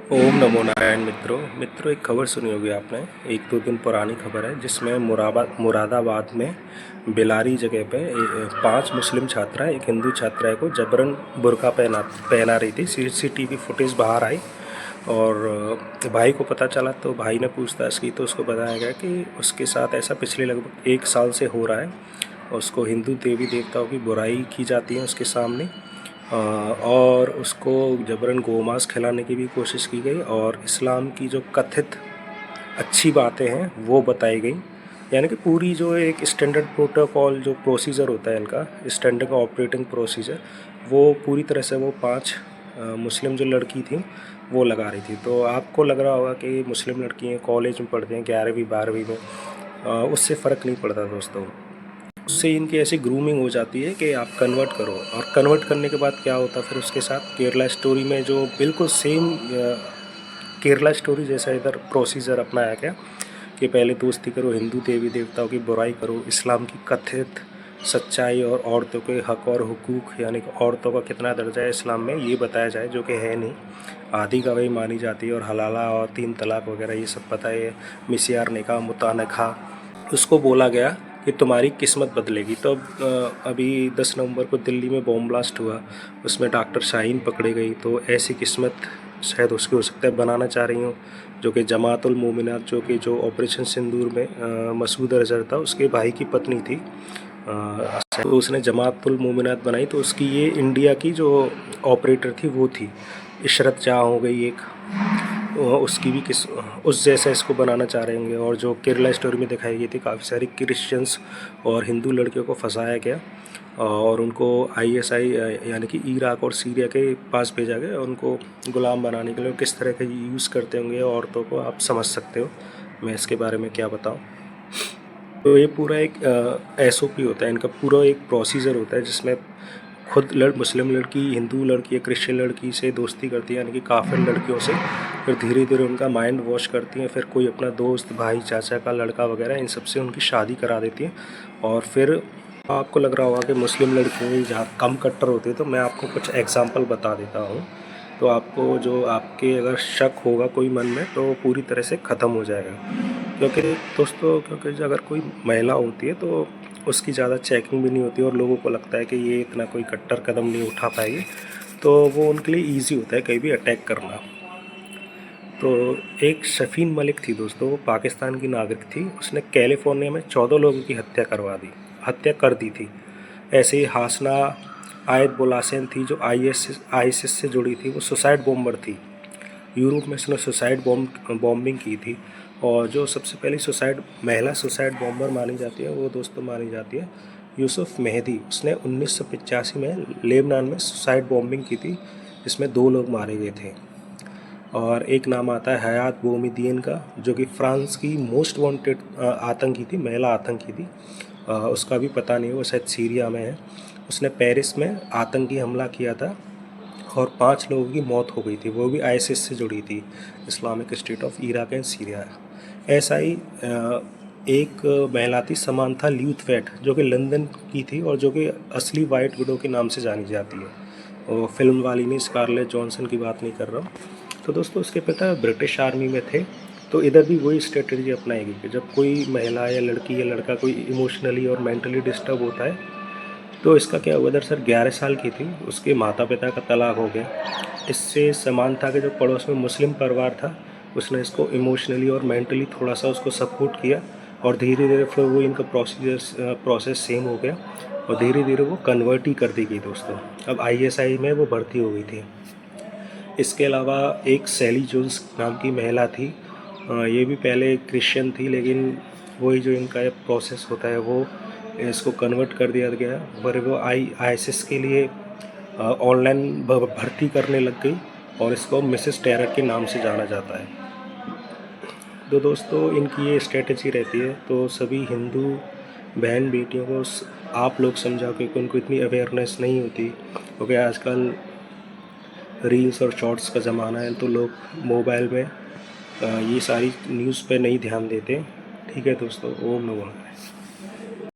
ओम नमो नारायण। मित्रों एक खबर सुनी होगी आपने। 1-2 दिन पुरानी खबर है जिसमें मुरादाबाद में बेलारी जगह पे 5 मुस्लिम छात्राएं एक हिंदू छात्रा को जबरन बुर्का पहना रही थी। सीसीटीवी फुटेज बाहर आई और भाई को पता चला तो भाई ने पूछताछ की तो उसको बताया गया कि उसके साथ ऐसा पिछले लगभग 1 साल से हो रहा है। उसको हिंदू देवी देवताओं की बुराई की जाती है उसके सामने, और उसको जबरन गोमांस खिलाने की भी कोशिश की गई और इस्लाम की जो कथित अच्छी बातें हैं वो बताई गई। यानी कि पूरी जो एक स्टैंडर्ड प्रोटोकॉल जो प्रोसीजर होता है इनका, स्टैंडर्ड ऑपरेटिंग प्रोसीजर, वो पूरी तरह से वो 5 मुस्लिम जो लड़की थी वो लगा रही थी। तो आपको लग रहा होगा कि मुस्लिम लड़कियाँ कॉलेज में पढ़ती हैं 11वीं 12वीं में, उससे फ़र्क नहीं पड़ता दोस्तों। उससे इनकी ऐसी ग्रूमिंग हो जाती है कि आप कन्वर्ट करो, और कन्वर्ट करने के बाद क्या होता है फिर उसके साथ केरला स्टोरी में जो बिल्कुल सेम केरला स्टोरी जैसा इधर प्रोसीजर अपनाया गया कि पहले दोस्ती करो, हिंदू देवी देवताओं की बुराई करो, इस्लाम की कथित सच्चाई और औरतों के हक और हुकूक, यानी कि औरतों का कितना दर्जा है इस्लाम में ये बताया जाए, जो कि है नहीं। आधी गवाही मानी जाती है और हलाला और 3 तलाक वगैरह ये सब पता है। मिसियार निकाह, मुता निकाह, उसको बोला गया कि तुम्हारी किस्मत बदलेगी। तो अभी 10 नवंबर को दिल्ली में बॉम्ब ब्लास्ट हुआ, उसमें डॉक्टर शाहीन पकड़ी गई। तो ऐसी किस्मत शायद उसकी हो सकता है बनाना चाह रही हूँ, जो कि जमातुल मोमिनात, जो ऑपरेशन सिंदूर में मसूद अजहर था उसके भाई की पत्नी थी। तो उसने जमातुल मोमिनात बनाई, तो उसकी ये इंडिया की जो ऑपरेटर थी वो थी। इशरत जहाँ हो गई एक, उसकी भी उस जैसा इसको बनाना चाह रहे होंगे। और जो केरला स्टोरी में दिखाई गई थी, काफ़ी सारी क्रिश्चियंस और हिंदू लड़कियों को फंसाया गया और उनको आईएसआई यानी कि इराक और सीरिया के पास भेजा गया उनको गुलाम बनाने के लिए। किस तरह का यूज़ करते होंगे औरतों को आप समझ सकते हो, मैं इसके बारे में क्या बताऊँ। तो ये पूरा एक एसओपी होता है इनका, पूरा एक प्रोसीजर होता है जिसमें खुद मुस्लिम लड़की हिंदू लड़की या क्रिश्चियन लड़की से दोस्ती करती है, यानी कि काफिर लड़कियों से, फिर धीरे धीरे उनका माइंड वॉश करती हैं, फिर कोई अपना दोस्त भाई चाचा का लड़का वगैरह इन सब से उनकी शादी करा देती हैं। और फिर आपको लग रहा होगा कि मुस्लिम लड़कियाँ जहाँ कम कट्टर होती है, तो मैं आपको कुछ एग्जाम्पल बता देता हूँ। तो आपको जो आपके अगर शक होगा कोई मन में तो पूरी तरह से ख़त्म हो जाएगा। क्योंकि दोस्तों, क्योंकि अगर कोई महिला होती है तो उसकी ज़्यादा चेकिंग भी नहीं होती और लोगों को लगता है कि ये इतना कोई कट्टर कदम नहीं उठा पाएगी, तो वो उनके लिए ईजी होता है कहीं भी अटैक करना। तो एक शफीन मलिक थी दोस्तों, वो पाकिस्तान की नागरिक थी। उसने कैलिफोर्निया में 14 लोगों की हत्या कर दी थी। ऐसे ही हासना आयत बोलासेन थी जो आईएसआईएस से जुड़ी थी, वो सुसाइड बॉम्बर थी। यूरोप में उसने सुसाइड बॉम्बिंग की थी। और जो सबसे पहली महिला सुसाइड बॉम्बर मानी जाती है वो दोस्तों मानी जाती है यूसुफ मेहदी। उसने 1985 में लेबनान में सुसाइड बॉम्बिंग की थी जिसमें 2 लोग मारे गए थे। और एक नाम आता है हयात बोमिदियन का, जो कि फ्रांस की मोस्ट वांटेड आतंकी थी, महिला आतंकी थी। उसका भी पता नहीं, वो शायद सीरिया में है। उसने पेरिस में आतंकी हमला किया था और 5 लोगों की मौत हो गई थी, वो भी आईएसआईएस से जुड़ी थी, Islamic state of Iraq and Syria. ऐसा ही एक महिला थी समांथा ल्यूथवेट, जो कि लंदन की थी और जो कि असली वाइट विडो के नाम से जानी जाती है। और फिल्म वाली नहीं, स्कारलेट जॉनसन की बात नहीं कर रहा हूँ। तो दोस्तों उसके पिता ब्रिटिश आर्मी में थे। तो इधर भी वही स्ट्रेटजी अपनाएगी कि जब कोई महिला या लड़की या लड़का कोई इमोशनली और मेंटली डिस्टर्ब होता है, तो इसका क्या हुआ, दरअसल 11 साल की थी, उसके माता पिता का तलाक हो गया। इससे समानता के जो पड़ोस में मुस्लिम परिवार था उसने इसको इमोशनली और मेंटली थोड़ा सा उसको सपोर्ट किया और धीरे धीरे फिर वो इनका प्रोसेस सेम हो गया और धीरे धीरे वो कन्वर्ट ही कर दी गई दोस्तों। अब आईएसआई में वो भर्ती हो गई थी। इसके अलावा एक सैली जोन्स नाम की महिला थी, ये भी पहले क्रिश्चियन थी, लेकिन वही जो इनका प्रोसेस होता है वो इसको कन्वर्ट कर दिया गया। पर वो आईएसआईएस के लिए ऑनलाइन भर्ती करने लग गई और इसको मिसेस टेरर के नाम से जाना जाता है। तो दोस्तों इनकी ये स्ट्रेटजी रहती है। तो सभी हिंदू बहन बेटियों को आप लोग समझाओ, क्योंकि उनको इतनी अवेयरनेस नहीं होती, क्योंकि आजकल रील्स और शॉर्ट्स का ज़माना है, तो लोग मोबाइल में ये सारी न्यूज़ पे नहीं ध्यान देते। ठीक है दोस्तों, ओम नमो नारायण।